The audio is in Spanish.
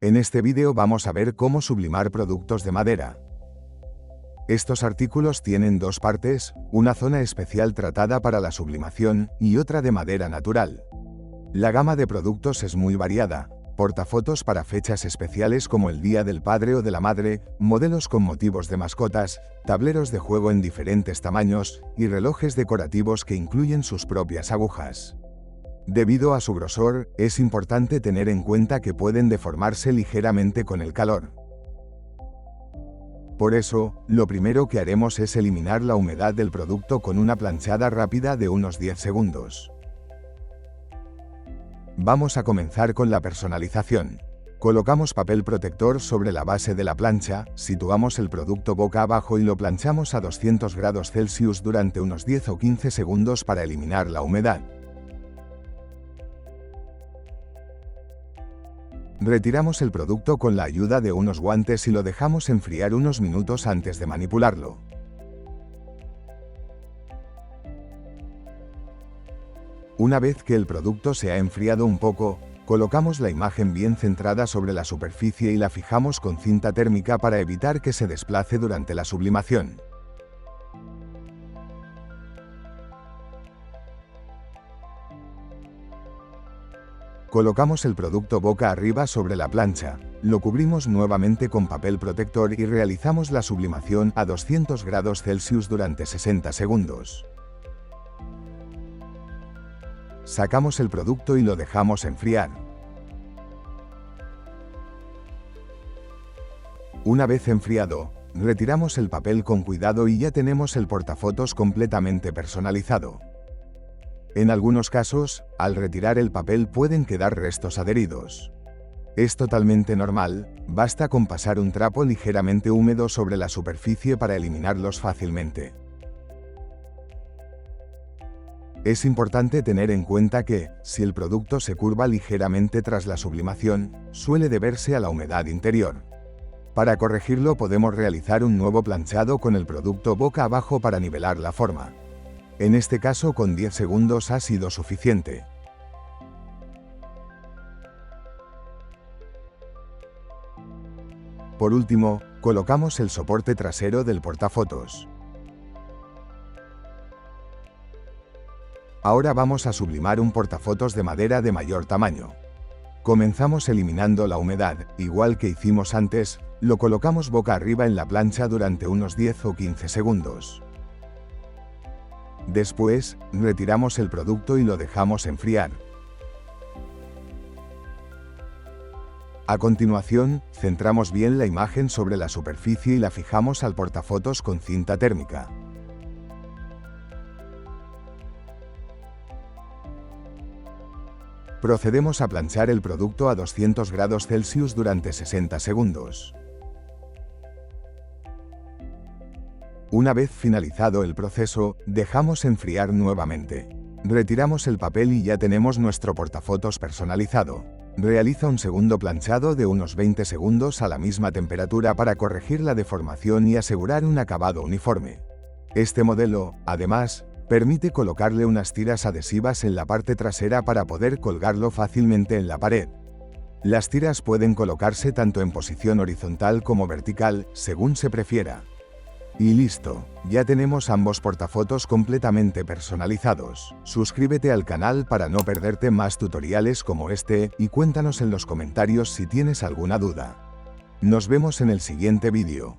En este vídeo vamos a ver cómo sublimar productos de madera. Estos artículos tienen dos partes, una zona especial tratada para la sublimación y otra de madera natural. La gama de productos es muy variada, portafotos para fechas especiales como el Día del Padre o de la Madre, modelos con motivos de mascotas, tableros de juego en diferentes tamaños y relojes decorativos que incluyen sus propias agujas. Debido a su grosor, es importante tener en cuenta que pueden deformarse ligeramente con el calor. Por eso, lo primero que haremos es eliminar la humedad del producto con una planchada rápida de unos 10 segundos. Vamos a comenzar con la personalización. Colocamos papel protector sobre la base de la plancha, situamos el producto boca abajo y lo planchamos a 200 grados Celsius durante unos 10 o 15 segundos para eliminar la humedad. Retiramos el producto con la ayuda de unos guantes y lo dejamos enfriar unos minutos antes de manipularlo. Una vez que el producto se ha enfriado un poco, colocamos la imagen bien centrada sobre la superficie y la fijamos con cinta térmica para evitar que se desplace durante la sublimación. Colocamos el producto boca arriba sobre la plancha, lo cubrimos nuevamente con papel protector y realizamos la sublimación a 200 grados Celsius durante 60 segundos. Sacamos el producto y lo dejamos enfriar. Una vez enfriado, retiramos el papel con cuidado y ya tenemos el portafotos completamente personalizado. En algunos casos, al retirar el papel pueden quedar restos adheridos. Es totalmente normal, basta con pasar un trapo ligeramente húmedo sobre la superficie para eliminarlos fácilmente. Es importante tener en cuenta que, si el producto se curva ligeramente tras la sublimación, suele deberse a la humedad interior. Para corregirlo podemos realizar un nuevo planchado con el producto boca abajo para nivelar la forma. En este caso con 10 segundos ha sido suficiente. Por último, colocamos el soporte trasero del portafotos. Ahora vamos a sublimar un portafotos de madera de mayor tamaño. Comenzamos eliminando la humedad, igual que hicimos antes, lo colocamos boca arriba en la plancha durante unos 10 o 15 segundos. Después, retiramos el producto y lo dejamos enfriar. A continuación, centramos bien la imagen sobre la superficie y la fijamos al portafotos con cinta térmica. Procedemos a planchar el producto a 200 grados Celsius durante 60 segundos. Una vez finalizado el proceso, dejamos enfriar nuevamente. Retiramos el papel y ya tenemos nuestro portafotos personalizado. Realiza un segundo planchado de unos 20 segundos a la misma temperatura para corregir la deformación y asegurar un acabado uniforme. Este modelo, además, permite colocarle unas tiras adhesivas en la parte trasera para poder colgarlo fácilmente en la pared. Las tiras pueden colocarse tanto en posición horizontal como vertical, según se prefiera. Y listo, ya tenemos ambos portafotos completamente personalizados. Suscríbete al canal para no perderte más tutoriales como este y cuéntanos en los comentarios si tienes alguna duda. Nos vemos en el siguiente vídeo.